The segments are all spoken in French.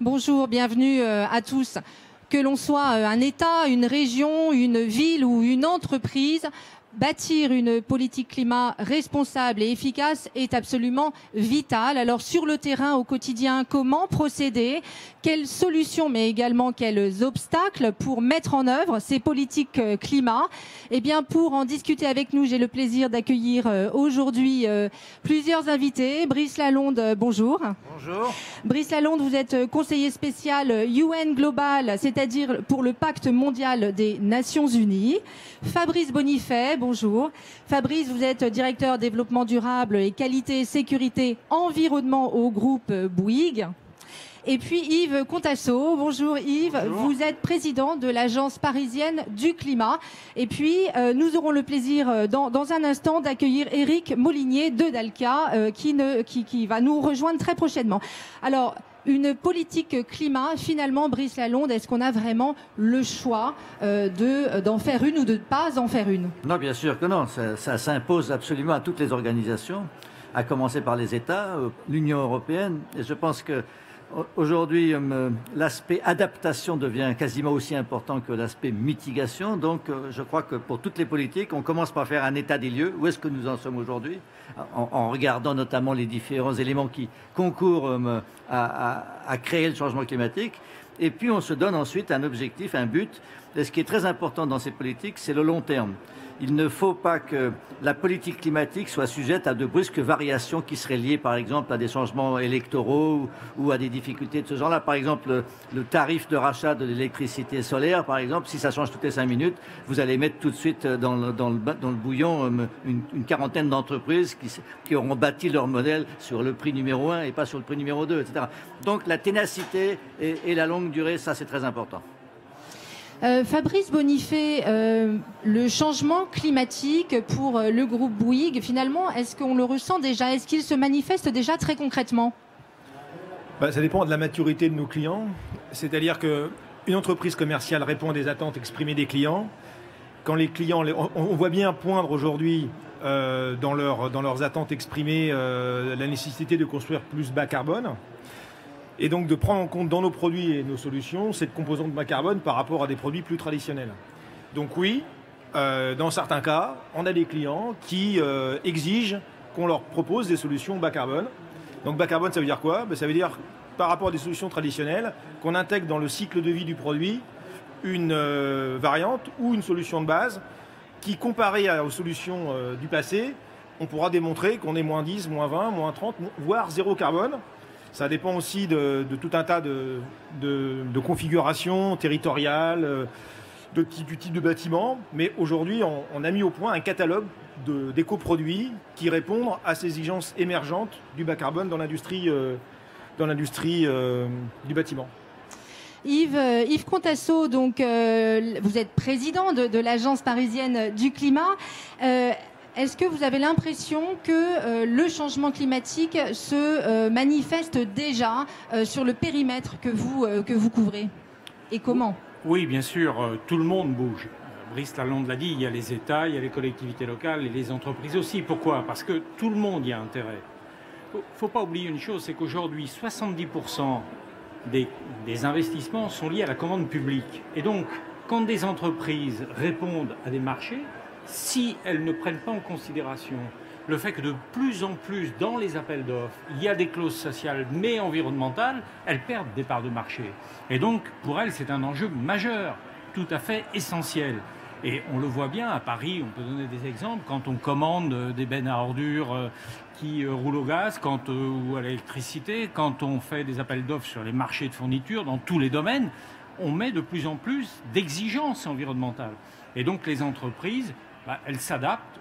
Bonjour, bienvenue à tous. Que l'on soit un État, une région, une ville ou une entreprise, bâtir une politique climat responsable et efficace est absolument vital. Alors sur le terrain, au quotidien, comment procéder? Quelles solutions, mais également quels obstacles pour mettre en œuvre ces politiques climat? Eh bien, pour en discuter avec nous, j'ai le plaisir d'accueillir aujourd'hui plusieurs invités. Brice Lalonde, bonjour. Bonjour. Brice Lalonde, vous êtes conseiller spécial UN Global, c'est-à-dire pour le Pacte mondial des Nations Unies. Fabrice Bonifay, bonjour. Fabrice, vous êtes directeur développement durable et qualité, sécurité, environnement au groupe Bouygues. Et puis Yves Contasso, bonjour Yves, bonjour. Vous êtes président de l'Agence parisienne du climat. Et puis nous aurons le plaisir dans un instant d'accueillir Éric Molinier de Dalca qui va nous rejoindre très prochainement. Alors, une politique climat, finalement, Brice Lalonde, est-ce qu'on a vraiment le choix d'en faire une ou de ne pas en faire une? Non, bien sûr que non. Ça s'impose absolument à toutes les organisations, à commencer par les États, l'Union européenne. Et je pense que aujourd'hui, l'aspect adaptation devient quasiment aussi important que l'aspect mitigation. Donc, je crois que pour toutes les politiques, on commence par faire un état des lieux. Où est-ce que nous en sommes aujourd'hui, en regardant notamment les différents éléments qui concourent à créer le changement climatique. Et puis, on se donne ensuite un objectif, un but. Et ce qui est très important dans ces politiques, c'est le long terme. Il ne faut pas que la politique climatique soit sujette à de brusques variations qui seraient liées, par exemple, à des changements électoraux ou à des difficultés de ce genre-là. Par exemple, le tarif de rachat de l'électricité solaire, par exemple, si ça change toutes les 5 minutes, vous allez mettre tout de suite dans le bouillon une quarantaine d'entreprises qui auront bâti leur modèle sur le prix numéro 1 et pas sur le prix numéro 2, etc. Donc la ténacité et la longue durée, ça c'est très important. Fabrice Bonifay, le changement climatique pour le groupe Bouygues, finalement, est-ce qu'on le ressent déjà? Est-ce qu'il se manifeste déjà très concrètement? Ça dépend de la maturité de nos clients. C'est-à-dire qu'une entreprise commerciale répond à des attentes exprimées des clients. Quand les clients, on voit bien poindre aujourd'hui dans leurs attentes exprimées la nécessité de construire plus bas carbone. Et donc de prendre en compte dans nos produits et nos solutions cette composante bas carbone par rapport à des produits plus traditionnels. Donc oui, dans certains cas, on a des clients qui exigent qu'on leur propose des solutions bas carbone. Donc bas carbone, ça veut dire quoi? Ça veut dire, par rapport à des solutions traditionnelles, qu'on intègre dans le cycle de vie du produit une variante ou une solution de base qui, comparée aux solutions du passé, on pourra démontrer qu'on est moins 10, moins 20, moins 30, voire zéro carbone. Ça dépend aussi de tout un tas de configurations territoriales, du type de bâtiment. Mais aujourd'hui, on a mis au point un catalogue d'éco-produits qui répondent à ces exigences émergentes du bas carbone dans l'industrie du bâtiment. Yves Contasso, donc, vous êtes président de l'Agence parisienne du climat. Est-ce que vous avez l'impression que le changement climatique se manifeste déjà sur le périmètre que vous couvrez? Et comment? Oui, bien sûr, tout le monde bouge. Brice Lalonde l'a dit, il y a les États, il y a les collectivités locales et les entreprises aussi. Pourquoi? Parce que tout le monde y a intérêt. Il ne faut pas oublier une chose, c'est qu'aujourd'hui, 70% des investissements sont liés à la commande publique. Et donc, quand des entreprises répondent à des marchés, si elles ne prennent pas en considération le fait que de plus en plus dans les appels d'offres, il y a des clauses sociales mais environnementales, elles perdent des parts de marché. Et donc, pour elles, c'est un enjeu majeur, tout à fait essentiel. Et on le voit bien à Paris, on peut donner des exemples, quand on commande des bennes à ordures qui roulent au gaz ou à l'électricité, quand on fait des appels d'offres sur les marchés de fourniture, dans tous les domaines, on met de plus en plus d'exigences environnementales. Et donc les entreprises, elles s'adaptent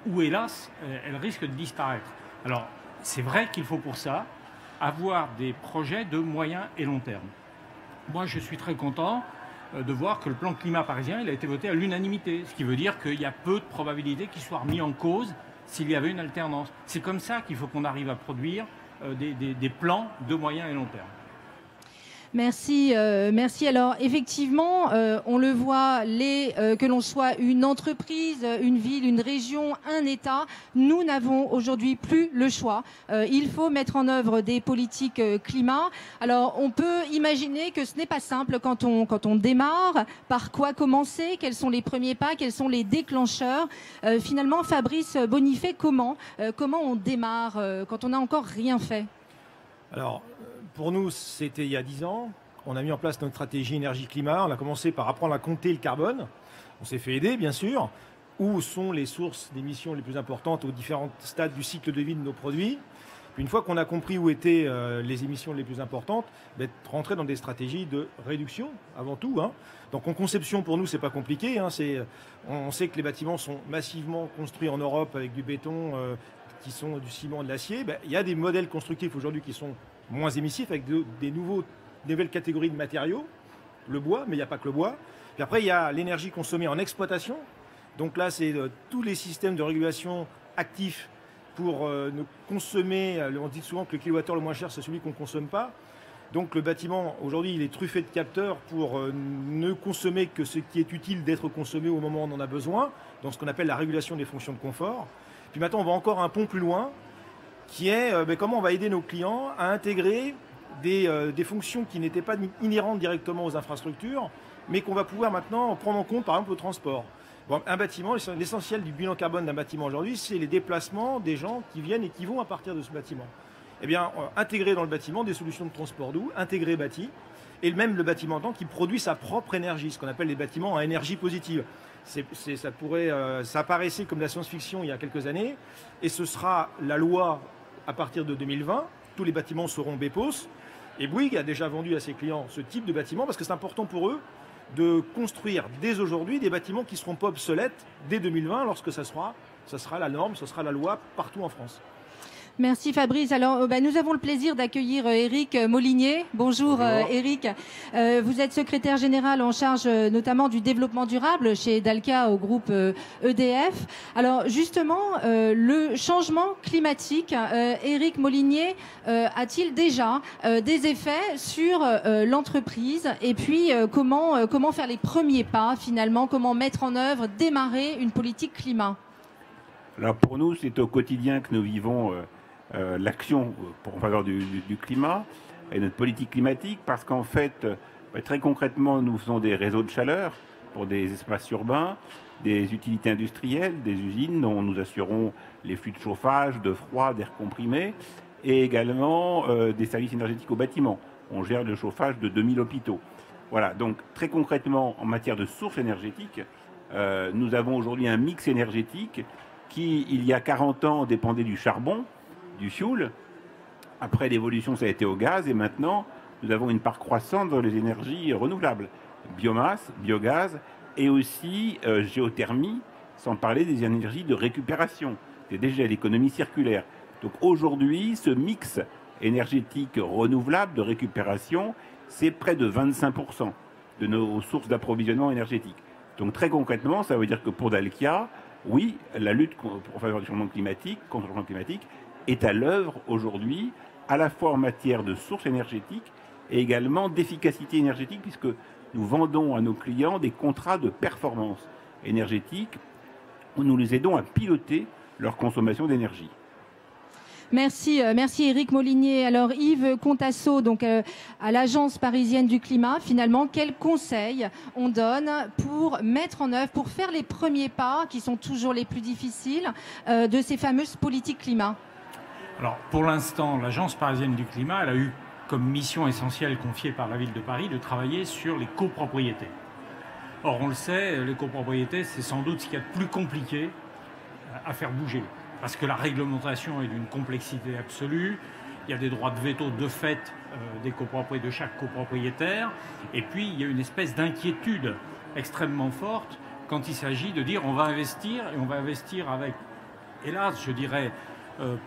ou hélas, elles risquent de disparaître. Alors, c'est vrai qu'il faut pour ça avoir des projets de moyen et long terme. Moi, je suis très content de voir que le plan climat parisien il a été voté à l'unanimité, ce qui veut dire qu'il y a peu de probabilités qu'il soit remis en cause s'il y avait une alternance. C'est comme ça qu'il faut qu'on arrive à produire des plans de moyen et long terme. Merci, merci. Alors effectivement, on le voit, que l'on soit une entreprise, une ville, une région, un État, nous n'avons aujourd'hui plus le choix. Il faut mettre en œuvre des politiques climat. Alors on peut imaginer que ce n'est pas simple quand on démarre. Par quoi commencer? Quels sont les premiers pas? Quels sont les déclencheurs? Finalement, Fabrice Bonifay, comment on démarre quand on n'a encore rien fait? Alors, pour nous, c'était il y a 10 ans. On a mis en place notre stratégie énergie-climat. On a commencé par apprendre à compter le carbone. On s'est fait aider, bien sûr. Où sont les sources d'émissions les plus importantes aux différents stades du cycle de vie de nos produits? Puis une fois qu'on a compris où étaient les émissions les plus importantes, rentrer dans des stratégies de réduction, avant tout. Donc en conception, pour nous, c'est pas compliqué. On sait que les bâtiments sont massivement construits en Europe avec du béton, qui sont du ciment, de l'acier. Il y a des modèles constructifs aujourd'hui qui sont moins émissifs, avec des nouvelles catégories de matériaux, le bois, mais il n'y a pas que le bois. Puis après, il y a l'énergie consommée en exploitation. Donc là, c'est tous les systèmes de régulation actifs pour ne consommer. On dit souvent que le kilowattheure le moins cher, c'est celui qu'on ne consomme pas. Donc le bâtiment, aujourd'hui, il est truffé de capteurs pour ne consommer que ce qui est utile d'être consommé au moment où on en a besoin, dans ce qu'on appelle la régulation des fonctions de confort. Puis maintenant, on va encore un pont plus loin, qui est comment on va aider nos clients à intégrer des fonctions qui n'étaient pas inhérentes directement aux infrastructures, mais qu'on va pouvoir maintenant prendre en compte, par exemple, au transport. Bon, un bâtiment, l'essentiel du bilan carbone d'un bâtiment aujourd'hui, c'est les déplacements des gens qui viennent et qui vont à partir de ce bâtiment. Eh bien, intégrer dans le bâtiment des solutions de transport doux, intégrer bâti, et même le bâtiment en tant qui produit sa propre énergie, ce qu'on appelle les bâtiments à énergie positive. Ça apparaissait comme la science-fiction il y a quelques années, et ce sera la loi à partir de 2020. Tous les bâtiments seront BEPOS. Et Bouygues a déjà vendu à ses clients ce type de bâtiment parce que c'est important pour eux de construire dès aujourd'hui des bâtiments qui ne seront pas obsolètes dès 2020 lorsque ça sera la norme, ce sera la loi partout en France. Merci Fabrice. Alors, nous avons le plaisir d'accueillir Éric Molinier. Bonjour, Éric. Vous êtes secrétaire général en charge notamment du développement durable chez Dalkia au groupe EDF. Alors justement, le changement climatique, Éric Molinier, a-t-il déjà des effets sur l'entreprise? Et puis, comment faire les premiers pas finalement? Comment mettre en œuvre, démarrer une politique climat? Alors pour nous, c'est au quotidien que nous vivons l'action en faveur du climat et notre politique climatique, parce qu'en fait, très concrètement, nous faisons des réseaux de chaleur pour des espaces urbains, des utilités industrielles, des usines dont nous assurons les flux de chauffage, de froid, d'air comprimé, et également des services énergétiques aux bâtiments. On gère le chauffage de 2000 hôpitaux. Voilà, donc très concrètement, en matière de sources énergétiques, nous avons aujourd'hui un mix énergétique qui, il y a 40 ans, dépendait du charbon, du fioul. Après l'évolution, ça a été au gaz, et maintenant, nous avons une part croissante dans les énergies renouvelables. Biomasse, biogaz, et aussi géothermie, sans parler des énergies de récupération. C'est déjà l'économie circulaire. Donc aujourd'hui, ce mix énergétique renouvelable de récupération, c'est près de 25% de nos sources d'approvisionnement énergétique. Donc très concrètement, ça veut dire que pour Dalkia, oui, la lutte en faveur du changement climatique, contre le changement climatique, est à l'œuvre aujourd'hui, à la fois en matière de sources énergétiques et également d'efficacité énergétique, puisque nous vendons à nos clients des contrats de performance énergétique où nous les aidons à piloter leur consommation d'énergie. Merci Éric Molinier. Alors Yves Contasso, donc à l'Agence parisienne du climat, finalement, quels conseils on donne pour mettre en œuvre, pour faire les premiers pas, qui sont toujours les plus difficiles, de ces fameuses politiques climat? Alors pour l'instant, l'Agence parisienne du climat, elle a eu comme mission essentielle confiée par la ville de Paris de travailler sur les copropriétés. Or on le sait, les copropriétés, c'est sans doute ce qu'il y a de plus compliqué à faire bouger. Parce que la réglementation est d'une complexité absolue, il y a des droits de veto de fait de chaque copropriétaire, et puis il y a une espèce d'inquiétude extrêmement forte quand il s'agit de dire on va investir, et on va investir avec, hélas je dirais,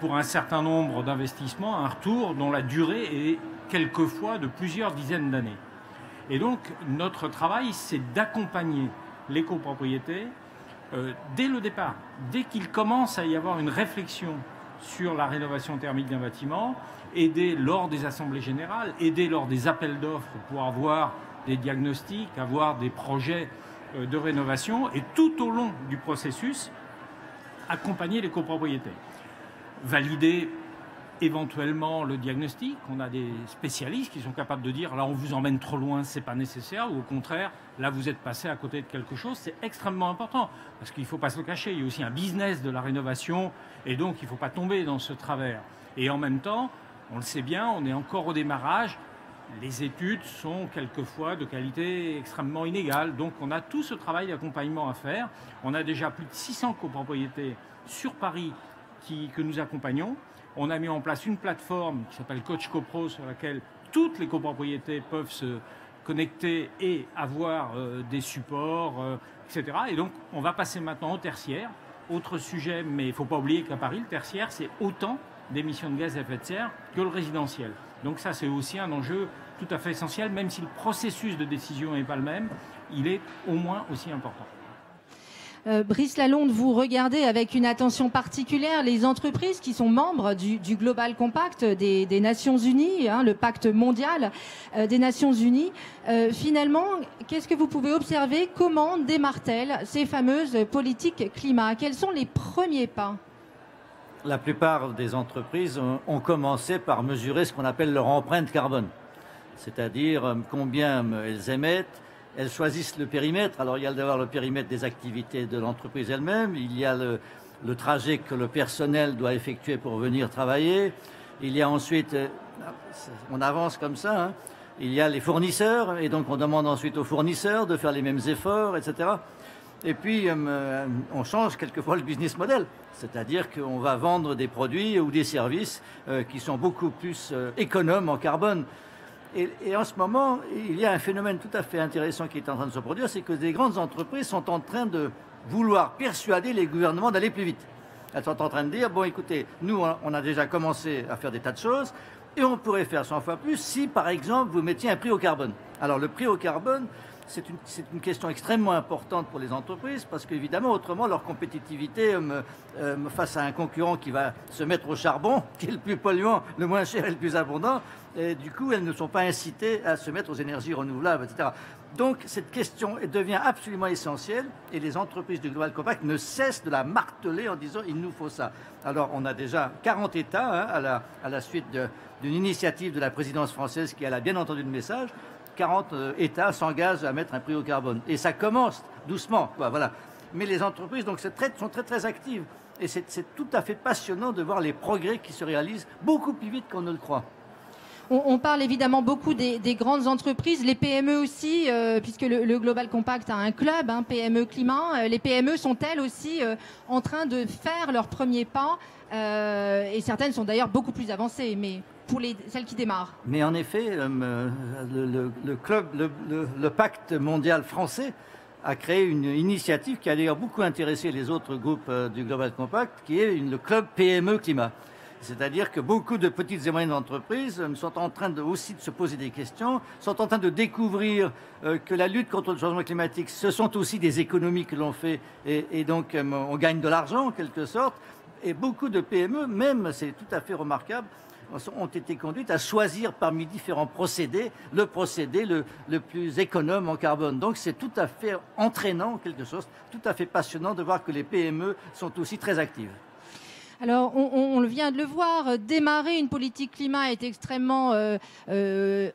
pour un certain nombre d'investissements, un retour dont la durée est quelquefois de plusieurs dizaines d'années. Et donc notre travail, c'est d'accompagner les copropriétés dès le départ, dès qu'il commence à y avoir une réflexion sur la rénovation thermique d'un bâtiment, aider lors des assemblées générales, aider lors des appels d'offres pour avoir des diagnostics, avoir des projets de rénovation et tout au long du processus, accompagner les copropriétés. Valider éventuellement le diagnostic. On a des spécialistes qui sont capables de dire là on vous emmène trop loin, c'est pas nécessaire, ou au contraire là vous êtes passé à côté de quelque chose. C'est extrêmement important parce qu'il ne faut pas se le cacher. Il y a aussi un business de la rénovation et donc il ne faut pas tomber dans ce travers. Et en même temps, on le sait bien, on est encore au démarrage. Les études sont quelquefois de qualité extrêmement inégale. Donc on a tout ce travail d'accompagnement à faire. On a déjà plus de 600 copropriétés sur Paris que nous accompagnons. On a mis en place une plateforme qui s'appelle Coach CoPro sur laquelle toutes les copropriétés peuvent se connecter et avoir des supports, etc. Et donc on va passer maintenant au tertiaire. Autre sujet, mais il ne faut pas oublier qu'à Paris, le tertiaire, c'est autant d'émissions de gaz à effet de serre que le résidentiel. Donc ça, c'est aussi un enjeu tout à fait essentiel, même si le processus de décision n'est pas le même, il est au moins aussi important. Brice Lalonde, vous regardez avec une attention particulière les entreprises qui sont membres du Global Compact des Nations Unies, le pacte mondial des Nations Unies. Finalement, qu'est-ce que vous pouvez observer? Comment démarrent-elles ces fameuses politiques climat? Quels sont les premiers pas? La plupart des entreprises ont commencé par mesurer ce qu'on appelle leur empreinte carbone, c'est-à-dire combien elles émettent. Elles choisissent le périmètre. Alors il y a d'abord le périmètre des activités de l'entreprise elle-même, il y a le trajet que le personnel doit effectuer pour venir travailler, il y a ensuite, on avance comme ça, il y a les fournisseurs, et donc on demande ensuite aux fournisseurs de faire les mêmes efforts, etc. Et puis on change quelquefois le business model, c'est-à-dire qu'on va vendre des produits ou des services qui sont beaucoup plus économes en carbone. Et en ce moment, il y a un phénomène tout à fait intéressant qui est en train de se produire, c'est que des grandes entreprises sont en train de vouloir persuader les gouvernements d'aller plus vite. Elles sont en train de dire, bon écoutez, nous on a déjà commencé à faire des tas de choses, et on pourrait faire 100 fois plus si par exemple vous mettiez un prix au carbone. Alors le prix au carbone, c'est une question extrêmement importante pour les entreprises parce qu'évidemment, autrement, leur compétitivité face à un concurrent qui va se mettre au charbon, qui est le plus polluant, le moins cher et le plus abondant, et du coup, elles ne sont pas incitées à se mettre aux énergies renouvelables, etc. Donc, cette question devient absolument essentielle et les entreprises du Global Compact ne cessent de la marteler en disant « il nous faut ça ». Alors, on a déjà 40 États à la suite d'une initiative de la présidence française qui a bien entendu le message. 40 États s'engagent à mettre un prix au carbone. Et ça commence doucement, quoi, voilà. Mais les entreprises sont très, très actives. Et c'est tout à fait passionnant de voir les progrès qui se réalisent beaucoup plus vite qu'on ne le croit. On parle évidemment beaucoup des grandes entreprises, les PME aussi, puisque le Global Compact a un club, PME Climat. Les PME sont-elles aussi en train de faire leurs premiers pas et certaines sont d'ailleurs beaucoup plus avancées, mais pour celles qui démarrent. Mais en effet, le pacte mondial français a créé une initiative qui a d'ailleurs beaucoup intéressé les autres groupes du Global Compact, qui est le club PME Climat. C'est-à-dire que beaucoup de petites et moyennes entreprises sont en train aussi de se poser des questions, sont en train de découvrir que la lutte contre le changement climatique, ce sont aussi des économies que l'on fait et donc on gagne de l'argent en quelque sorte. Et beaucoup de PME, même, c'est tout à fait remarquable, ont été conduites à choisir parmi différents procédés le procédé le plus économe en carbone. Donc c'est tout à fait entraînant, quelque chose, tout à fait passionnant de voir que les PME sont aussi très actives. Alors, on vient de le voir, démarrer une politique climat est extrêmement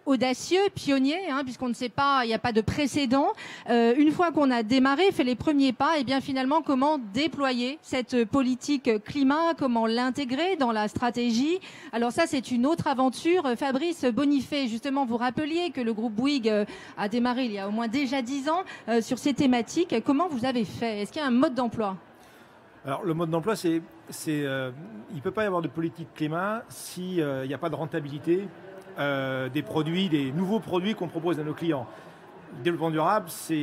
audacieux, pionnier, puisqu'on ne sait pas, il n'y a pas de précédent. Une fois qu'on a démarré, fait les premiers pas, et bien finalement, comment déployer cette politique climat, comment l'intégrer dans la stratégie? Alors ça, c'est une autre aventure. Fabrice Bonifay, justement, vous rappeliez que le groupe Bouygues a démarré il y a au moins déjà 10 ans sur ces thématiques. Comment vous avez fait? Est-ce qu'il y a un mode d'emploi? Alors, le mode d'emploi, il ne peut pas y avoir de politique climat s'il n'y a pas de rentabilité des nouveaux produits qu'on propose à nos clients. Le développement durable, ça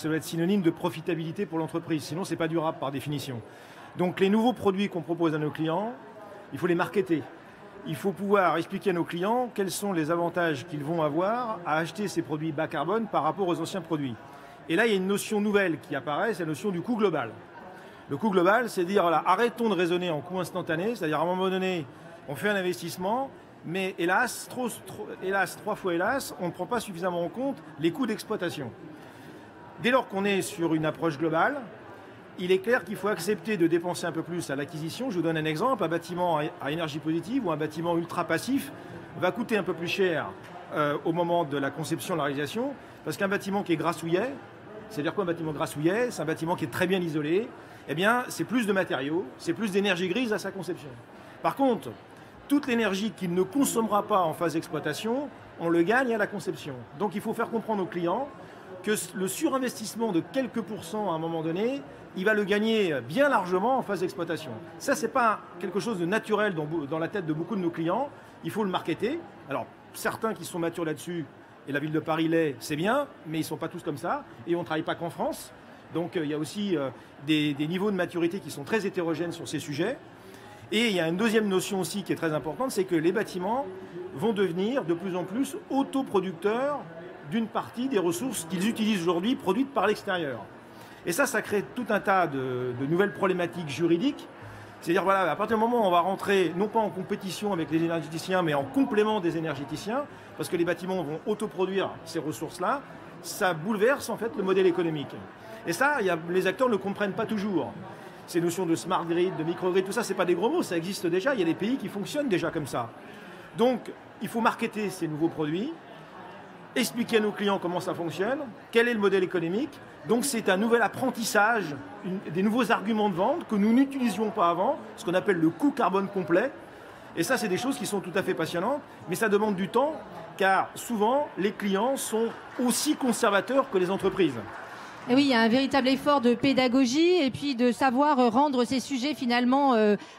doit être synonyme de profitabilité pour l'entreprise, sinon ce n'est pas durable par définition. Donc les nouveaux produits qu'on propose à nos clients, il faut les marketer. Il faut pouvoir expliquer à nos clients quels sont les avantages qu'ils vont avoir à acheter ces produits bas carbone par rapport aux anciens produits. Et là, il y a une notion nouvelle qui apparaît, c'est la notion du coût global. Le coût global, c'est dire, voilà, arrêtons de raisonner en coût instantané, c'est-à-dire à un moment donné, on fait un investissement, mais hélas, trois fois hélas, on ne prend pas suffisamment en compte les coûts d'exploitation. Dès lors qu'on est sur une approche globale, il est clair qu'il faut accepter de dépenser un peu plus à l'acquisition. Je vous donne un exemple, un bâtiment à énergie positive ou un bâtiment ultra passif va coûter un peu plus cher au moment de la conception, de la réalisation, parce qu'un bâtiment qui est grassouillet, c'est-à-dire quoi un bâtiment grassouillet? C'est un bâtiment qui est très bien isolé, eh bien c'est plus de matériaux, c'est plus d'énergie grise à sa conception. Par contre, toute l'énergie qu'il ne consommera pas en phase d'exploitation, on le gagne à la conception. Donc il faut faire comprendre aux clients que le surinvestissement de quelques pourcents à un moment donné, il va le gagner bien largement en phase d'exploitation. Ça, ce n'est pas quelque chose de naturel dans la tête de beaucoup de nos clients. Il faut le marketer. Alors, certains qui sont matures là-dessus, et la ville de Paris l'est, c'est bien, mais ils ne sont pas tous comme ça. Et on ne travaille pas qu'en France. Donc, il y a aussi des niveaux de maturité qui sont très hétérogènes sur ces sujets. Et il y a une deuxième notion aussi qui est très importante, c'est que les bâtiments vont devenir de plus en plus autoproducteurs d'une partie des ressources qu'ils utilisent aujourd'hui, produites par l'extérieur. Et ça crée tout un tas de nouvelles problématiques juridiques. C'est-à-dire, voilà, à partir du moment où on va rentrer, non pas en compétition avec les énergéticiens, mais en complément des énergéticiens, parce que les bâtiments vont autoproduire ces ressources-là, ça bouleverse en fait le modèle économique. Et ça, les acteurs ne comprennent pas toujours. Ces notions de smart grid, de microgrid, tout ça, ce n'est pas des gros mots, ça existe déjà. Il y a des pays qui fonctionnent déjà comme ça. Donc, il faut marketer ces nouveaux produits, expliquer à nos clients comment ça fonctionne, quel est le modèle économique. Donc, c'est un nouvel apprentissage, des nouveaux arguments de vente que nous n'utilisions pas avant, ce qu'on appelle le coût carbone complet. Et ça, c'est des choses qui sont tout à fait passionnantes, mais ça demande du temps, car souvent, les clients sont aussi conservateurs que les entreprises. Et oui, il y a un véritable effort de pédagogie et puis de savoir rendre ces sujets finalement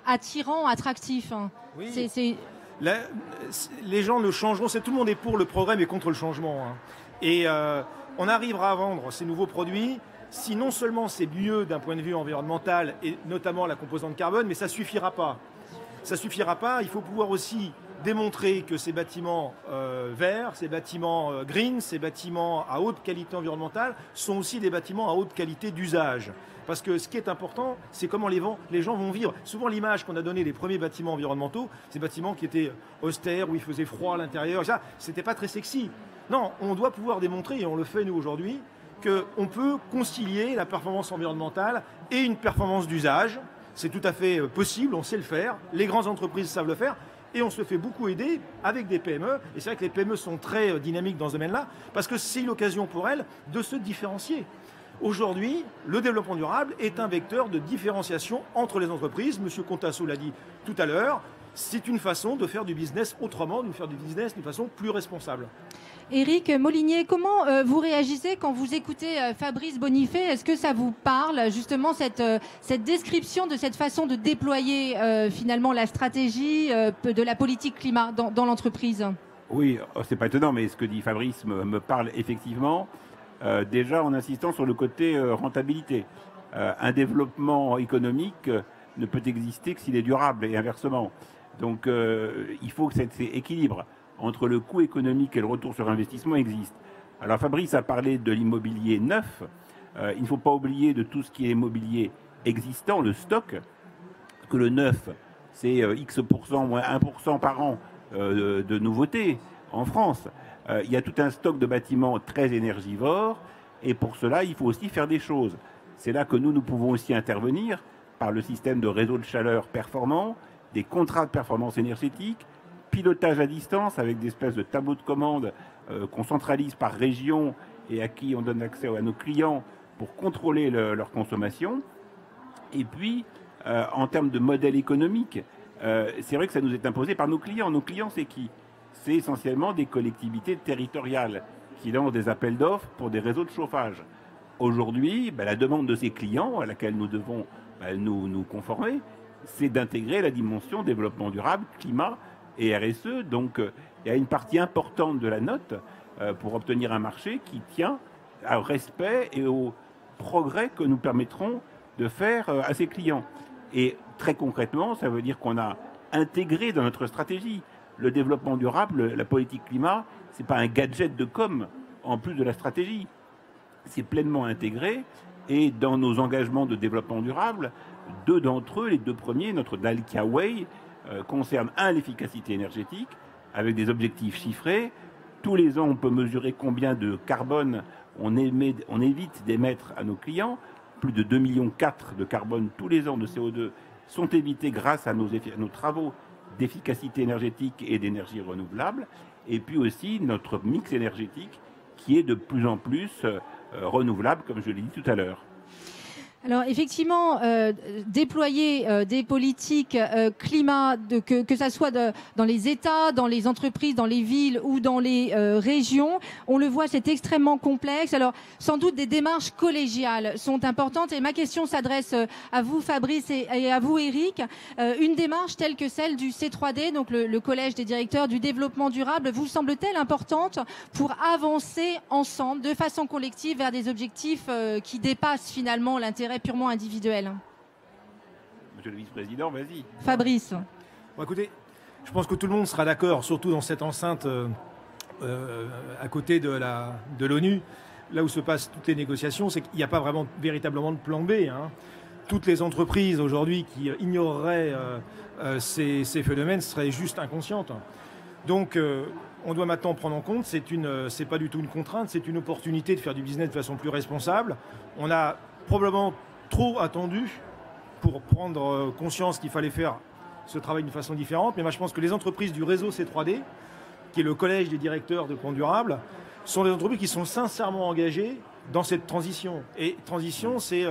attirants, attractifs. Oui. Les gens ne changeront, tout le monde est pour le progrès mais contre le changement. Et on arrivera à vendre ces nouveaux produits si non seulement c'est mieux d'un point de vue environnemental et notamment la composante carbone, mais ça ne suffira pas. Ça ne suffira pas, il faut pouvoir aussi démontrer que ces bâtiments verts, ces bâtiments green, ces bâtiments à haute qualité environnementale sont aussi des bâtiments à haute qualité d'usage. Parce que ce qui est important, c'est comment les gens vont vivre. Souvent, l'image qu'on a donnée des premiers bâtiments environnementaux, ces bâtiments qui étaient austères, où il faisait froid à l'intérieur, ça, c'était pas très sexy. Non, on doit pouvoir démontrer, et on le fait nous aujourd'hui, qu'on peut concilier la performance environnementale et une performance d'usage. C'est tout à fait possible, on sait le faire. Les grandes entreprises savent le faire. Et on se fait beaucoup aider avec des PME. Et c'est vrai que les PME sont très dynamiques dans ce domaine-là, parce que c'est l'occasion pour elles de se différencier. Aujourd'hui, le développement durable est un vecteur de différenciation entre les entreprises. Monsieur Contasso l'a dit tout à l'heure. C'est une façon de faire du business autrement, de faire du business d'une façon plus responsable. Éric Molinier, comment vous réagissez quand vous écoutez Fabrice Bonifay? Est-ce que ça vous parle, justement, cette description de cette façon de déployer finalement la stratégie de la politique climat dans l'entreprise? Oui, c'est pas étonnant, mais ce que dit Fabrice me parle effectivement, déjà en insistant sur le côté rentabilité. Un développement économique ne peut exister que s'il est durable et inversement. Donc il faut que cet équilibre entre le coût économique et le retour sur investissement existe. Alors Fabrice a parlé de l'immobilier neuf. Il ne faut pas oublier de tout ce qui est immobilier existant, le stock, que le neuf, c'est X%, moins 1% par an de nouveautés en France. Il y a tout un stock de bâtiments très énergivores et pour cela, il faut aussi faire des choses. C'est là que nous pouvons aussi intervenir par le système de réseau de chaleur performant, des contrats de performance énergétique, pilotage à distance avec des espèces de tableaux de commande qu'on centralise par région et à qui on donne accès à nos clients pour contrôler leur consommation. Et puis, en termes de modèle économique, c'est vrai que ça nous est imposé par nos clients. Nos clients, c'est qui? C'est essentiellement des collectivités territoriales qui lancent des appels d'offres pour des réseaux de chauffage. Aujourd'hui, la demande de ces clients, à laquelle nous devons nous conformer, c'est d'intégrer la dimension développement durable, climat et RSE. Donc, il y a une partie importante de la note pour obtenir un marché qui tient au respect et au progrès que nous permettrons de faire à ces clients. Et très concrètement, ça veut dire qu'on a intégré dans notre stratégie le développement durable, la politique climat, ce n'est pas un gadget de com en plus de la stratégie. C'est pleinement intégré Et dans nos engagements de développement durable, 2 d'entre eux, les 2 premiers, notre Dalkia Way, concernent l'efficacité énergétique, avec des objectifs chiffrés. Tous les ans, on peut mesurer combien de carbone on évite d'émettre à nos clients. Plus de 2,4 millions de carbone tous les ans de CO2 sont évités grâce à nos travaux d'efficacité énergétique et d'énergie renouvelable. Et puis aussi notre mix énergétique qui est de plus en plus renouvelable, comme je l'ai dit tout à l'heure. Alors effectivement, déployer des politiques climat, que ça soit dans les États, dans les entreprises, dans les villes ou dans les régions, on le voit, c'est extrêmement complexe. Alors sans doute des démarches collégiales sont importantes. Et ma question s'adresse à vous, Fabrice, et à vous, Eric. Une démarche telle que celle du C3D, donc le Collège des directeurs du développement durable, vous semble-t-elle importante pour avancer ensemble, de façon collective, vers des objectifs qui dépassent finalement l'intérêt purement individuel? Monsieur le vice-président, vas-y. Fabrice. Bon, écoutez, je pense que tout le monde sera d'accord, surtout dans cette enceinte à côté de l'ONU, là où se passent toutes les négociations, c'est qu'il n'y a pas vraiment véritablement de plan B. Hein. Toutes les entreprises aujourd'hui qui ignoreraient ces phénomènes seraient juste inconscientes. Donc, on doit maintenant prendre en compte, c'est pas du tout une contrainte, c'est une opportunité de faire du business de façon plus responsable. On a probablement trop attendu pour prendre conscience qu'il fallait faire ce travail d'une façon différente. Mais moi, je pense que les entreprises du réseau C3D, qui est le collège des directeurs de plan durable, sont des entreprises qui sont sincèrement engagées dans cette transition. Et transition, c'est,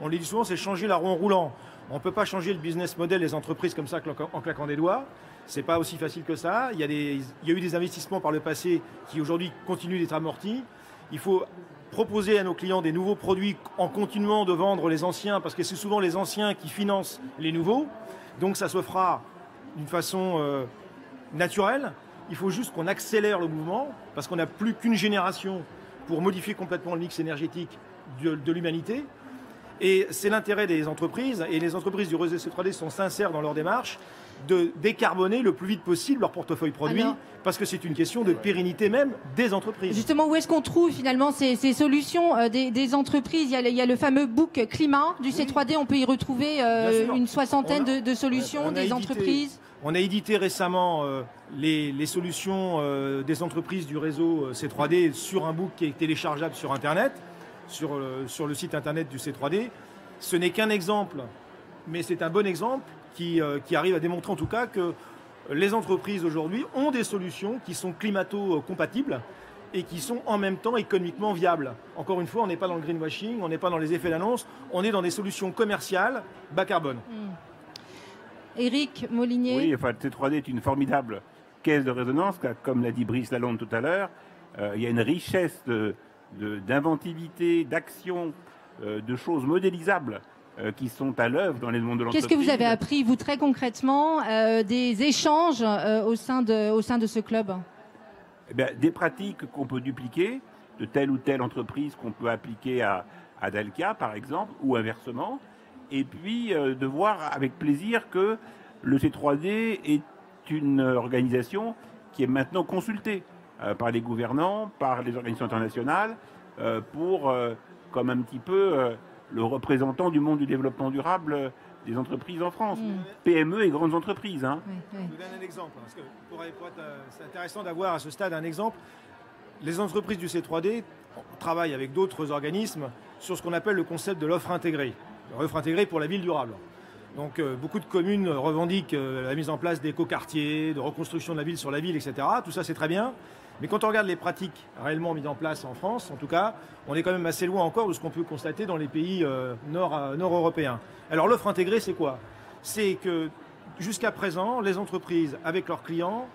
on le dit souvent, c'est changer la roue en roulant. On ne peut pas changer le business model des entreprises comme ça en claquant des doigts. C'est pas aussi facile que ça. Il y a eu des investissements par le passé qui aujourd'hui continuent d'être amortis. Il faut proposer à nos clients des nouveaux produits en continuant de vendre les anciens, parce que c'est souvent les anciens qui financent les nouveaux. Donc ça se fera d'une façon naturelle. Il faut juste qu'on accélère le mouvement, parce qu'on n'a plus qu'une génération pour modifier complètement le mix énergétique de l'humanité. Et c'est l'intérêt des entreprises, et les entreprises du réseau C3D sont sincères dans leur démarche, de décarboner le plus vite possible leur portefeuille produit, parce que c'est une question de pérennité même des entreprises. Justement, où est-ce qu'on trouve finalement ces solutions des entreprises? Il y a le fameux book climat du C3D, on peut y retrouver une soixantaine de solutions des entreprises. On a édité récemment les solutions des entreprises du réseau C3D sur un book qui est téléchargeable sur Internet, sur le site Internet du C3D. Ce n'est qu'un exemple, mais c'est un bon exemple qui arrive à démontrer en tout cas que les entreprises aujourd'hui ont des solutions qui sont climato-compatibles et qui sont en même temps économiquement viables. Encore une fois, on n'est pas dans le greenwashing, on n'est pas dans les effets d'annonce, on est dans des solutions commerciales bas carbone. Éric Molinier. Oui, enfin, le C3D est une formidable caisse de résonance, comme l'a dit Brice Lalonde tout à l'heure. Il y a une richesse d'inventivité, d'action, de choses modélisables qui sont à l'œuvre dans les mondes de l'entreprise. Qu'est-ce que vous avez appris, vous, très concrètement, des échanges au sein de ce club? Eh bien, des pratiques qu'on peut dupliquer de telle ou telle entreprise qu'on peut appliquer à Dalkia, par exemple, ou inversement. Et puis, de voir avec plaisir que le C3D est une organisation qui est maintenant consultée par les gouvernants, par les organisations internationales, comme un petit peu le représentant du monde du développement durable des entreprises en France. PME et grandes entreprises. Hein. Je vous donne un exemple, parce que c'est intéressant d'avoir à ce stade un exemple. Les entreprises du C3D travaillent avec d'autres organismes sur ce qu'on appelle le concept de l'offre intégrée. L'offre intégrée pour la ville durable. Donc beaucoup de communes revendiquent la mise en place d'écoquartiers, de reconstruction de la ville sur la ville, etc. Tout ça, c'est très bien. Mais quand on regarde les pratiques réellement mises en place en France, en tout cas, on est quand même assez loin encore de ce qu'on peut constater dans les pays nord-européens. Alors l'offre intégrée, c'est quoi? C'est que jusqu'à présent, les entreprises, avec leurs clients,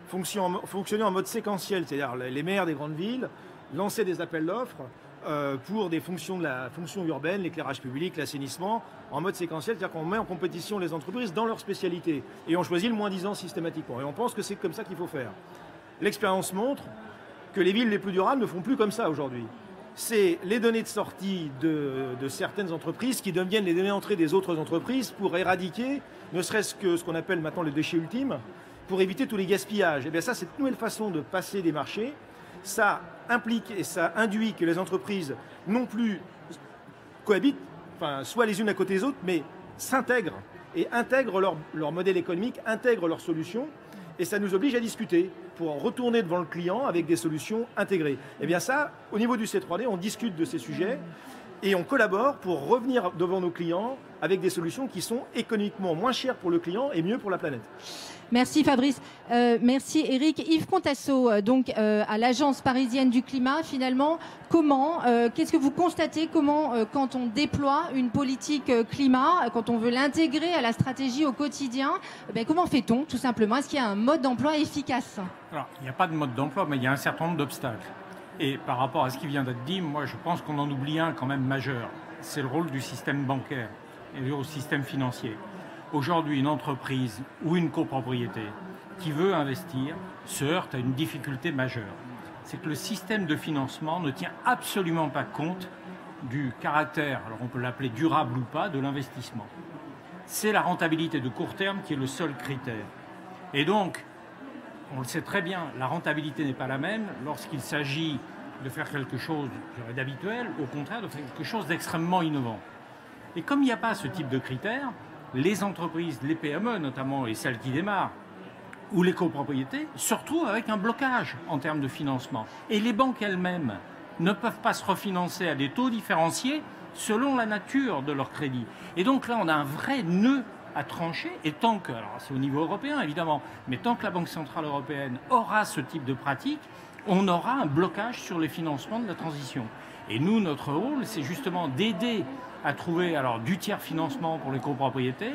fonctionnaient en mode séquentiel. C'est-à-dire les maires des grandes villes lançaient des appels d'offres pour des fonctions de la fonction urbaine, l'éclairage public, l'assainissement, en mode séquentiel, c'est-à-dire qu'on met en compétition les entreprises dans leur spécialité. Et on choisit le moins-disant systématiquement. Et on pense que c'est comme ça qu'il faut faire. L'expérience montre que les villes les plus durables ne font plus comme ça aujourd'hui. C'est les données de sortie de certaines entreprises qui deviennent les données d'entrée des autres entreprises pour éradiquer, ne serait-ce que ce qu'on appelle maintenant le déchet ultime, pour éviter tous les gaspillages. Et bien ça, c'est une nouvelle façon de passer des marchés. Ça implique et ça induit que les entreprises non plus cohabitent, enfin, soit les unes à côté des autres, mais s'intègrent et intègrent leur modèle économique, intègrent leurs solutions. Et ça nous oblige à discuter pour retourner devant le client avec des solutions intégrées. Et bien ça, au niveau du C3D, on discute de ces sujets et on collabore pour revenir devant nos clients avec des solutions qui sont économiquement moins chères pour le client et mieux pour la planète. Merci Fabrice. Merci Eric. Yves Contasso, donc à l'Agence parisienne du climat, finalement, qu'est-ce que vous constatez, quand on déploie une politique climat, quand on veut l'intégrer à la stratégie au quotidien, comment fait-on tout simplement? Est-ce qu'il y a un mode d'emploi efficace? Alors, il n'y a pas de mode d'emploi, mais il y a un certain nombre d'obstacles. Et par rapport à ce qui vient d'être dit, moi je pense qu'on en oublie un quand même majeur. C'est le rôle du système bancaire et du système financier. Aujourd'hui, une entreprise ou une copropriété qui veut investir se heurte à une difficulté majeure. C'est que le système de financement ne tient absolument pas compte du caractère, alors on peut l'appeler durable ou pas, de l'investissement. C'est la rentabilité de court terme qui est le seul critère. Et donc, on le sait très bien, la rentabilité n'est pas la même lorsqu'il s'agit de faire quelque chose d'habituel, au contraire de faire quelque chose d'extrêmement innovant. Et comme il n'y a pas ce type de critères, les entreprises, les PME notamment, et celles qui démarrent, ou les copropriétés, se retrouvent avec un blocage en termes de financement. Et les banques elles-mêmes ne peuvent pas se refinancer à des taux différenciés selon la nature de leur crédit. Et donc là, on a un vrai nœud à trancher, et tant que, alors c'est au niveau européen évidemment, mais tant que la Banque Centrale Européenne aura ce type de pratique, on aura un blocage sur les financements de la transition. Et nous, notre rôle, c'est justement d'aider à trouver du tiers financement pour les copropriétés.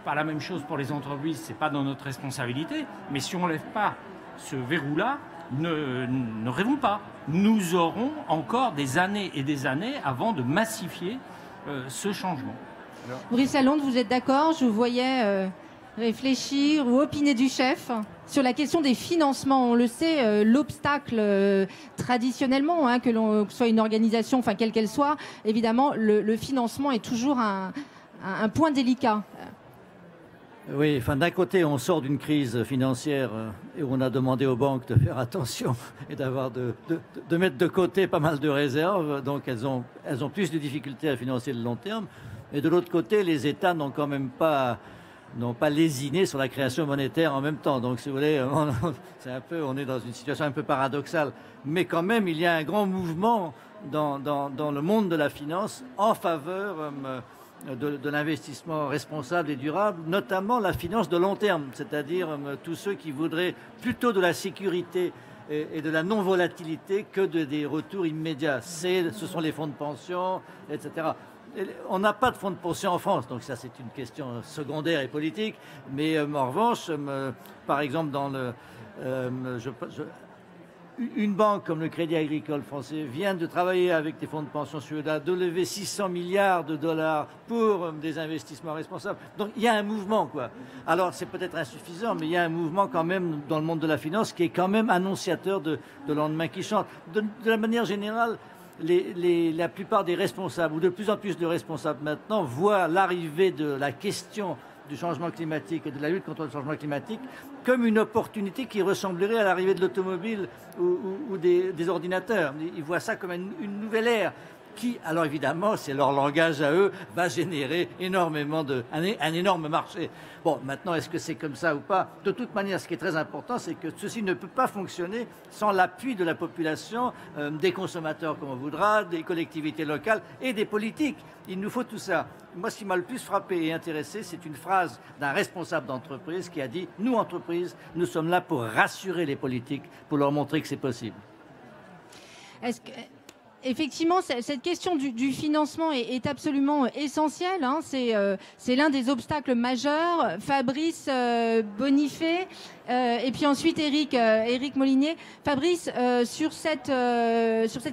Pas la même chose pour les entreprises, c'est pas dans notre responsabilité, mais si on ne lève pas ce verrou-là, ne rêvons pas. Nous aurons encore des années et des années avant de massifier ce changement. Brice Lalonde, vous êtes d'accord? Je vous voyais réfléchir ou opiner du chef sur la question des financements. On le sait, l'obstacle traditionnellement, que l'on soit une organisation, enfin quelle qu'elle soit, évidemment, le financement est toujours un point délicat. Oui, enfin, d'un côté, on sort d'une crise financière et on a demandé aux banques de faire attention et de mettre de côté pas mal de réserves. Donc, elles ont plus de difficultés à financer le long terme. Et de l'autre côté, les États n'ont pas lésiné sur la création monétaire en même temps. Donc, si vous voulez, on est dans une situation un peu paradoxale. Mais quand même, il y a un grand mouvement dans le monde de la finance en faveur de l'investissement responsable et durable, notamment la finance de long terme, c'est-à-dire tous ceux qui voudraient plutôt de la sécurité et de la non-volatilité que des retours immédiats. Ce sont les fonds de pension, etc. On n'a pas de fonds de pension en France, donc ça c'est une question secondaire et politique, mais en revanche, par exemple, une banque comme le Crédit Agricole français vient de travailler avec des fonds de pension suédois, de lever 600 milliards de dollars pour des investissements responsables. Donc il y a un mouvement, quoi. Alors c'est peut-être insuffisant, mais il y a un mouvement quand même dans le monde de la finance qui est quand même annonciateur de lendemain qui chante. De la manière générale, la plupart des responsables, ou de plus en plus de responsables maintenant, voient l'arrivée de la question du changement climatique et de la lutte contre le changement climatique comme une opportunité qui ressemblerait à l'arrivée de l'automobile ou des ordinateurs. Ils voient ça comme une nouvelle ère qui, alors évidemment, c'est leur langage à eux, va générer un énorme marché. Bon, maintenant, est-ce que c'est comme ça ou pas? De toute manière, ce qui est très important, c'est que ceci ne peut pas fonctionner sans l'appui de la population, des consommateurs comme on voudra, des collectivités locales et des politiques. Il nous faut tout ça. Moi, ce qui m'a le plus frappé et intéressé, c'est une phrase d'un responsable d'entreprise qui a dit « Nous, entreprises, nous sommes là pour rassurer les politiques, pour leur montrer que c'est possible. » Effectivement, cette question du financement est absolument essentielle. C'est l'un des obstacles majeurs. Fabrice Bonifay et puis ensuite Éric Molinier. Fabrice, sur cette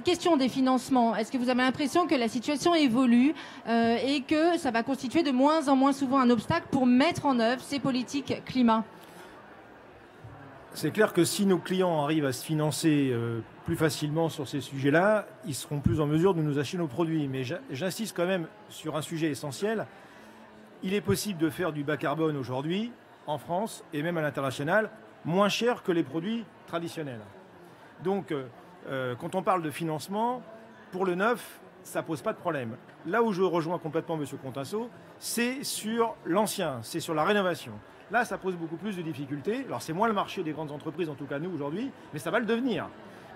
question des financements, est-ce que vous avez l'impression que la situation évolue et que ça va constituer de moins en moins souvent un obstacle pour mettre en œuvre ces politiques climat? C'est clair que si nos clients arrivent à se financer plus facilement sur ces sujets-là, ils seront plus en mesure de nous acheter nos produits. Mais j'insiste quand même sur un sujet essentiel. Il est possible de faire du bas carbone aujourd'hui, en France et même à l'international, moins cher que les produits traditionnels. Donc, quand on parle de financement, pour le neuf, ça ne pose pas de problème. Là où je rejoins complètement M. Contasso, c'est sur l'ancien, c'est sur la rénovation. Là, ça pose beaucoup plus de difficultés. Alors, c'est moins le marché des grandes entreprises, en tout cas nous aujourd'hui, mais ça va le devenir.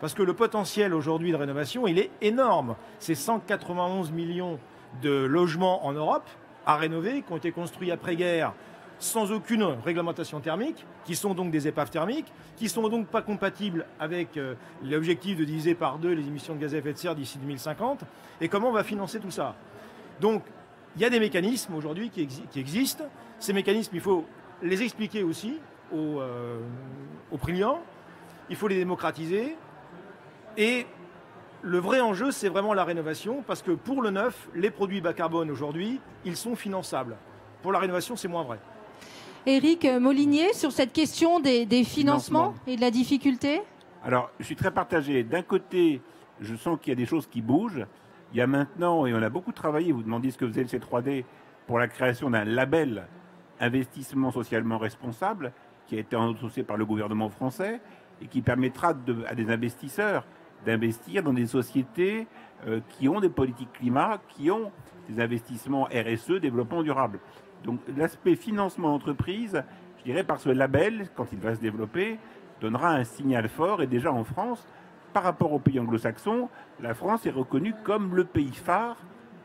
Parce que le potentiel aujourd'hui de rénovation, il est énorme. C'est 191 millions de logements en Europe à rénover, qui ont été construits après-guerre sans aucune réglementation thermique, qui sont donc des épaves thermiques, qui sont donc pas compatibles avec l'objectif de diviser par 2 les émissions de gaz à effet de serre d'ici 2050. Et comment on va financer tout ça? Donc, il y a des mécanismes aujourd'hui qui existent. Ces mécanismes, il faut les expliquer aussi aux clients. Il faut les démocratiser. Et le vrai enjeu, c'est vraiment la rénovation, parce que pour le neuf, les produits bas carbone aujourd'hui, ils sont finançables. Pour la rénovation, c'est moins vrai. Éric Molinier, sur cette question des financements et de la difficulté? Alors, je suis très partagé. D'un côté, je sens qu'il y a des choses qui bougent. Il y a maintenant, et on a beaucoup travaillé, vous demandiez ce que faisait le C3D, pour la création d'un label investissement socialement responsable, qui a été endossé par le gouvernement français, et qui permettra à des investisseurs d'investir dans des sociétés qui ont des politiques climat, qui ont des investissements RSE, développement durable. Donc l'aspect financement d'entreprise, je dirais par ce label, quand il va se développer, donnera un signal fort. Et déjà en France, par rapport aux pays anglo-saxons, la France est reconnue comme le pays phare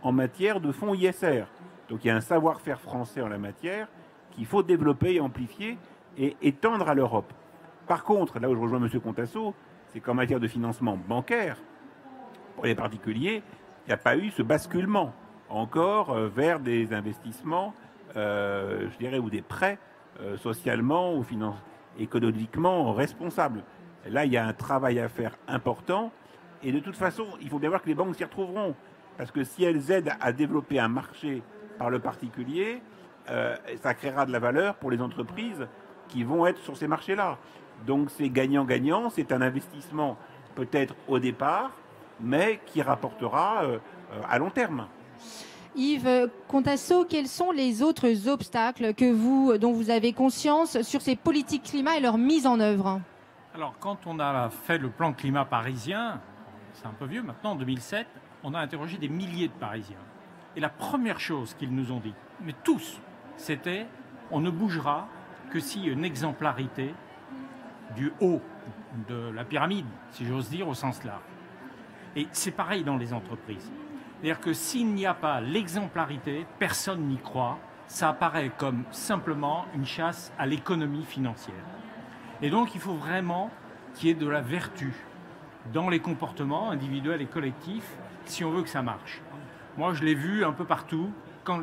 en matière de fonds ISR. Donc il y a un savoir-faire français en la matière qu'il faut développer et amplifier et étendre à l'Europe. Par contre, là où je rejoins M. Contasso, c'est qu'en matière de financement bancaire, pour les particuliers, il n'y a pas eu ce basculement encore vers des investissements, je dirais, ou des prêts socialement ou économiquement responsables. Là, il y a un travail à faire important. Et de toute façon, il faut bien voir que les banques s'y retrouveront. Parce que si elles aident à développer un marché par le particulier, ça créera de la valeur pour les entreprises qui vont être sur ces marchés-là. Donc c'est gagnant-gagnant, c'est un investissement peut-être au départ, mais qui rapportera à long terme. Yves Contasso, quels sont les autres obstacles dont vous avez conscience sur ces politiques climat et leur mise en œuvre? Alors, quand on a fait le plan climat parisien, c'est un peu vieux maintenant, en 2007, on a interrogé des milliers de Parisiens. Et la première chose qu'ils nous ont dit, mais tous, c'était on ne bougera que s'il y a une exemplarité du haut de la pyramide, si j'ose dire, au sens large. Et c'est pareil dans les entreprises. C'est-à-dire que s'il n'y a pas l'exemplarité, personne n'y croit. Ça apparaît comme simplement une chasse à l'économie financière. Et donc, il faut vraiment qu'il y ait de la vertu dans les comportements individuels et collectifs si on veut que ça marche. Moi, je l'ai vu un peu partout.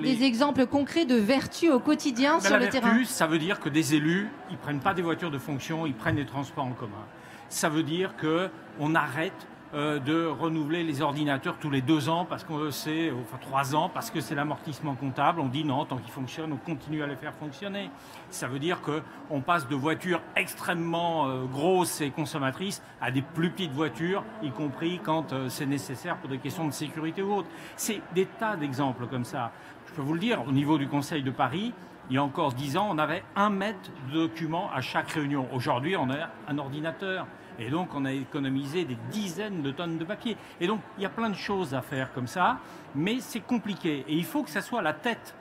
Des exemples concrets de vertu au quotidien sur le terrain. La vertu, ça veut dire que des élus, ils ne prennent pas des voitures de fonction, ils prennent des transports en commun. Ça veut dire qu'on arrête de renouveler les ordinateurs tous les 2 ans, parce que c'est, enfin 3 ans, parce que c'est l'amortissement comptable. On dit non, tant qu'ils fonctionnent, on continue à les faire fonctionner. Ça veut dire qu'on passe de voitures extrêmement grosses et consommatrices à des plus petites voitures, y compris quand c'est nécessaire pour des questions de sécurité ou autres. C'est des tas d'exemples comme ça. Je peux vous le dire, au niveau du Conseil de Paris, il y a encore 10 ans, on avait 1 mètre de documents à chaque réunion. Aujourd'hui, on a un ordinateur. Et donc, on a économisé des dizaines de tonnes de papier. Et donc, il y a plein de choses à faire comme ça, mais c'est compliqué. Et il faut que ça soit la tête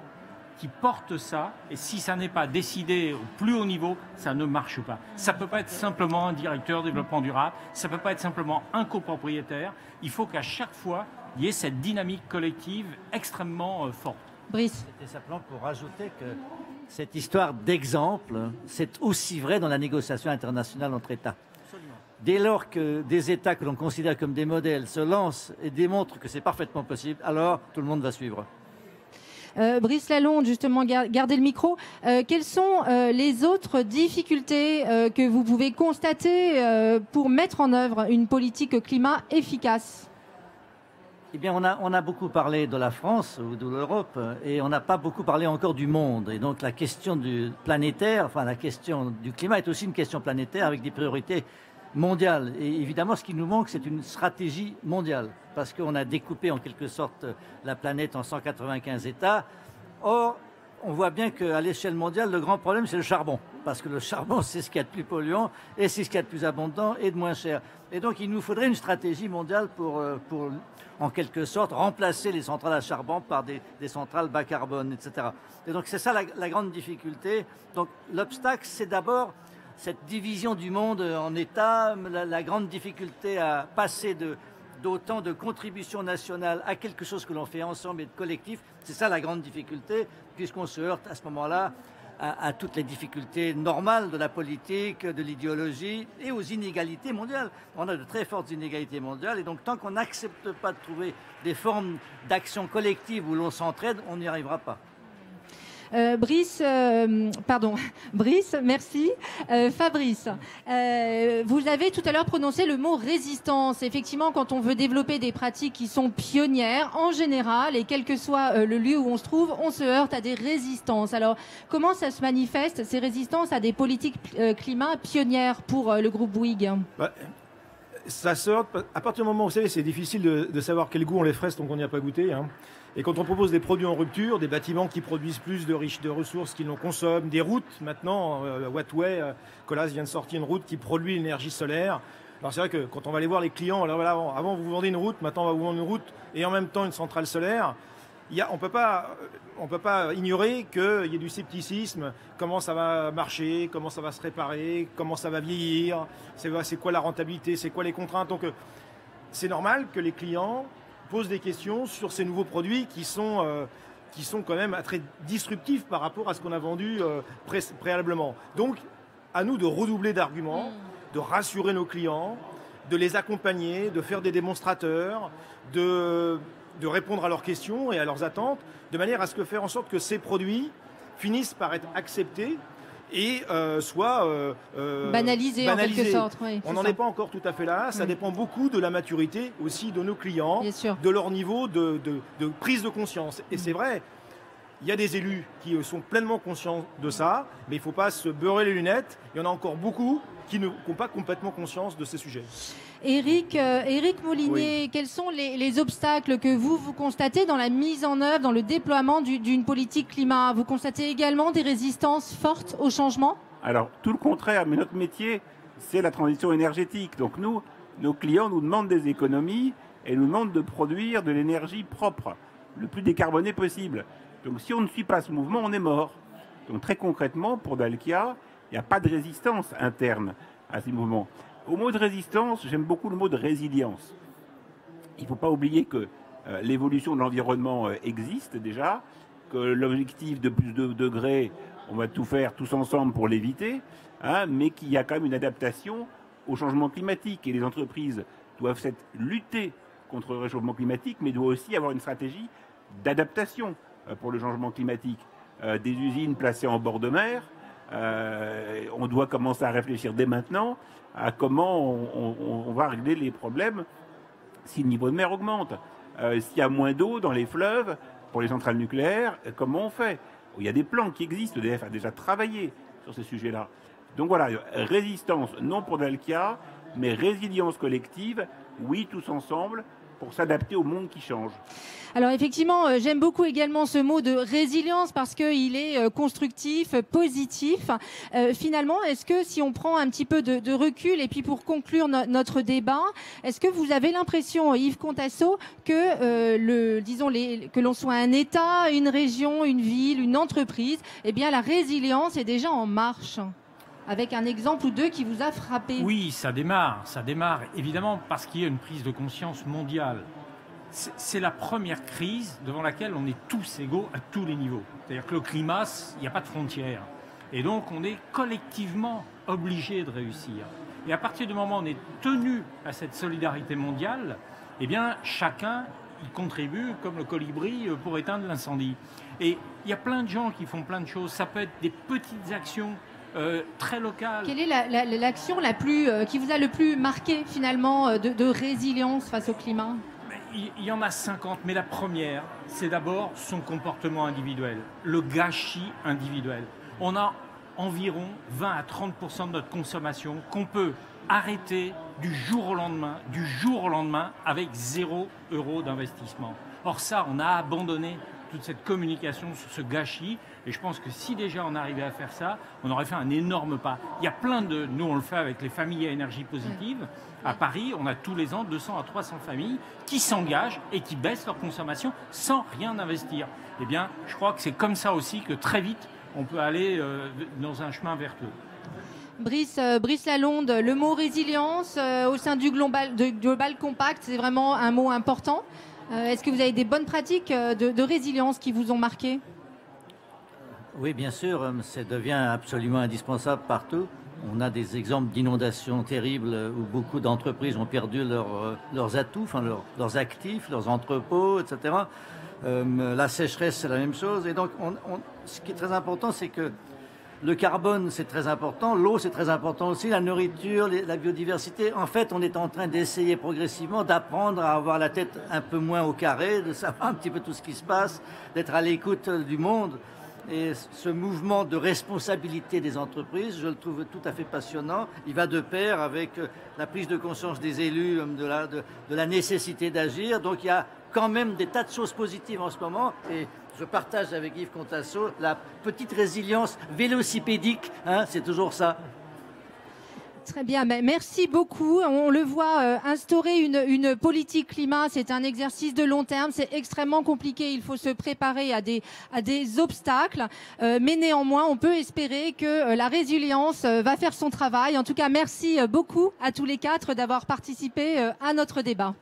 qui porte ça. Et si ça n'est pas décidé au plus haut niveau, ça ne marche pas. Ça ne peut pas être simplement un directeur développement durable. Ça ne peut pas être simplement un copropriétaire. Il faut qu'à chaque fois, il y ait cette dynamique collective extrêmement forte. Brice. C'était simplement pour rajouter que cette histoire d'exemple, c'est aussi vrai dans la négociation internationale entre États. Dès lors que des États que l'on considère comme des modèles se lancent et démontrent que c'est parfaitement possible, alors tout le monde va suivre. Brice Lalonde, justement, gardez le micro. Quelles sont les autres difficultés que vous pouvez constater pour mettre en œuvre une politique climat efficace? Eh bien, on a beaucoup parlé de la France ou de l'Europe et on n'a pas beaucoup parlé encore du monde. Et donc la question du planétaire, enfin la question du climat est aussi une question planétaire avec des priorités mondiale. Et évidemment, ce qui nous manque, c'est une stratégie mondiale, parce qu'on a découpé en quelque sorte la planète en 195 États. Or, on voit bien qu'à l'échelle mondiale, le grand problème, c'est le charbon. parce que le charbon, c'est ce qu'il y a de plus polluant et c'est ce qu'il y a de plus abondant et de moins cher. Et donc, il nous faudrait une stratégie mondiale pour en quelque sorte, remplacer les centrales à charbon par des centrales bas carbone, etc. Et donc, c'est ça la grande difficulté. Donc, l'obstacle, c'est d'abord cette division du monde en États, la grande difficulté à passer d'autant de contributions nationales à quelque chose que l'on fait ensemble et de collectif. C'est ça la grande difficulté, puisqu'on se heurte à ce moment-là à toutes les difficultés normales de la politique, de l'idéologie et aux inégalités mondiales. On a de très fortes inégalités mondiales et donc tant qu'on n'accepte pas de trouver des formes d'action collective où l'on s'entraide, on n'y arrivera pas. Brice, merci. Fabrice, vous avez tout à l'heure prononcé le mot résistance. Effectivement, quand on veut développer des pratiques qui sont pionnières, en général, et quel que soit le lieu où on se trouve, on se heurte à des résistances. Alors, comment ça se manifeste, ces résistances, à des politiques climat pionnières pour le groupe Bouygues ? Ça sort, à partir du moment où, vous savez, c'est difficile de savoir quel goût ont les fraises tant qu'on n'y a pas goûté. Et quand on propose des produits en rupture, des bâtiments qui produisent plus de ressources qu'ils n'en consomment, des routes, maintenant, Wattway, Colas vient de sortir une route qui produit l'énergie solaire. Alors c'est vrai que quand on va aller voir les clients, alors voilà, avant vous vendez une route, maintenant on va vous vendre une route et en même temps une centrale solaire. On ne peut pas ignorer qu'il y ait du scepticisme, comment ça va marcher, comment ça va se réparer, comment ça va vieillir, c'est quoi la rentabilité, c'est quoi les contraintes. Donc c'est normal que les clients posent des questions sur ces nouveaux produits qui sont quand même très disruptifs par rapport à ce qu'on a vendu préalablement. Donc à nous de redoubler d'arguments, de rassurer nos clients, de les accompagner, de faire des démonstrateurs, de répondre à leurs questions et à leurs attentes, de manière à ce que faire en sorte que ces produits finissent par être acceptés et soient banalisés en quelque sorte. Oui, on n'en est pas encore tout à fait là. Ça dépend beaucoup de la maturité aussi de nos clients, de leur niveau de prise de conscience. Et c'est vrai, il y a des élus qui sont pleinement conscients de ça, mais il ne faut pas se beurrer les lunettes. Il y en a encore beaucoup qui n'ont pas complètement conscience de ces sujets. Éric Molinier, quels sont les obstacles que vous constatez dans la mise en œuvre, dans le déploiement d'une politique climat ? Vous constatez également des résistances fortes au changement ? Alors, tout le contraire, mais notre métier, c'est la transition énergétique. Donc nous, nos clients nous demandent des économies et nous demandent de produire de l'énergie propre, le plus décarbonée possible. Donc si on ne suit pas ce mouvement, on est mort. Donc très concrètement, pour Dalkia, il n'y a pas de résistance interne à ces mouvements. Au mot de résistance, j'aime beaucoup le mot de résilience. Il ne faut pas oublier que l'évolution de l'environnement existe déjà, que l'objectif de plus de degrés, on va tout faire tous ensemble pour l'éviter, mais qu'il y a quand même une adaptation au changement climatique. Et les entreprises doivent lutter contre le réchauffement climatique, mais doivent aussi avoir une stratégie d'adaptation pour le changement climatique. Des usines placées en bord de mer, on doit commencer à réfléchir dès maintenant à comment on va régler les problèmes si le niveau de mer augmente. S'il y a moins d'eau dans les fleuves pour les centrales nucléaires, comment on fait ? Il y a des plans qui existent, EDF a déjà travaillé sur ces sujets-là. Donc voilà, résistance, non pour Dalkia, mais résilience collective, oui, tous ensemble, pour s'adapter au monde qui change. Alors effectivement, j'aime beaucoup également ce mot de résilience parce qu'il est constructif, positif. Finalement, est-ce que si on prend un petit peu de recul et puis pour conclure notre débat, est-ce que vous avez l'impression, Yves Contasso, que que l'on soit un État, une région, une ville, une entreprise, eh bien la résilience est déjà en marche ? Avec un exemple ou deux qui vous a frappé. Oui, ça démarre évidemment parce qu'il y a une prise de conscience mondiale. C'est la première crise devant laquelle on est tous égaux à tous les niveaux. C'est-à-dire que le climat, il n'y a pas de frontières. Et donc on est collectivement obligé de réussir. Et à partir du moment où on est tenu à cette solidarité mondiale, eh bien chacun y contribue comme le colibri pour éteindre l'incendie. Et il y a plein de gens qui font plein de choses. Ça peut être des petites actions très locales. Quelle est l'action qui vous a le plus marqué finalement de résilience face au climat ? Il y en a 50, mais la première, c'est d'abord son comportement individuel, le gâchis individuel. On a environ 20 à 30% de notre consommation qu'on peut arrêter du jour au lendemain, avec 0 € d'investissement. Or ça, on a abandonné toute cette communication sur ce gâchis. Et je pense que si déjà on arrivait à faire ça, on aurait fait un énorme pas. Il y a plein de... Nous, on le fait avec les familles à énergie positive. À Paris, on a tous les ans 200 à 300 familles qui s'engagent et qui baissent leur consommation sans rien investir. Eh bien, je crois que c'est comme ça aussi que très vite, on peut aller dans un chemin vertueux. Brice Lalonde, le mot résilience au sein du Global Compact, c'est vraiment un mot important. Est-ce que vous avez des bonnes pratiques de résilience qui vous ont marqué? Oui, bien sûr, ça devient absolument indispensable partout. On a des exemples d'inondations terribles où beaucoup d'entreprises ont perdu leurs atouts, enfin leurs actifs, leurs entrepôts, etc. La sécheresse, c'est la même chose. Et donc, ce qui est très important, c'est que le carbone, c'est très important. L'eau, c'est très important aussi. La nourriture, la biodiversité. En fait, on est en train d'essayer progressivement d'apprendre à avoir la tête un peu moins au carré, de savoir un petit peu tout ce qui se passe, d'être à l'écoute du monde. Et ce mouvement de responsabilité des entreprises, je le trouve tout à fait passionnant. Il va de pair avec la prise de conscience des élus de la nécessité d'agir. Donc il y a quand même des tas de choses positives en ce moment. Et je partage avec Yves Contasso la petite résilience vélocipédique. Hein, c'est toujours ça. Très bien, merci beaucoup. On le voit, instaurer une politique climat, c'est un exercice de long terme, c'est extrêmement compliqué, il faut se préparer à des obstacles, mais néanmoins, on peut espérer que la résilience va faire son travail. En tout cas, merci beaucoup à tous les quatre d'avoir participé à notre débat.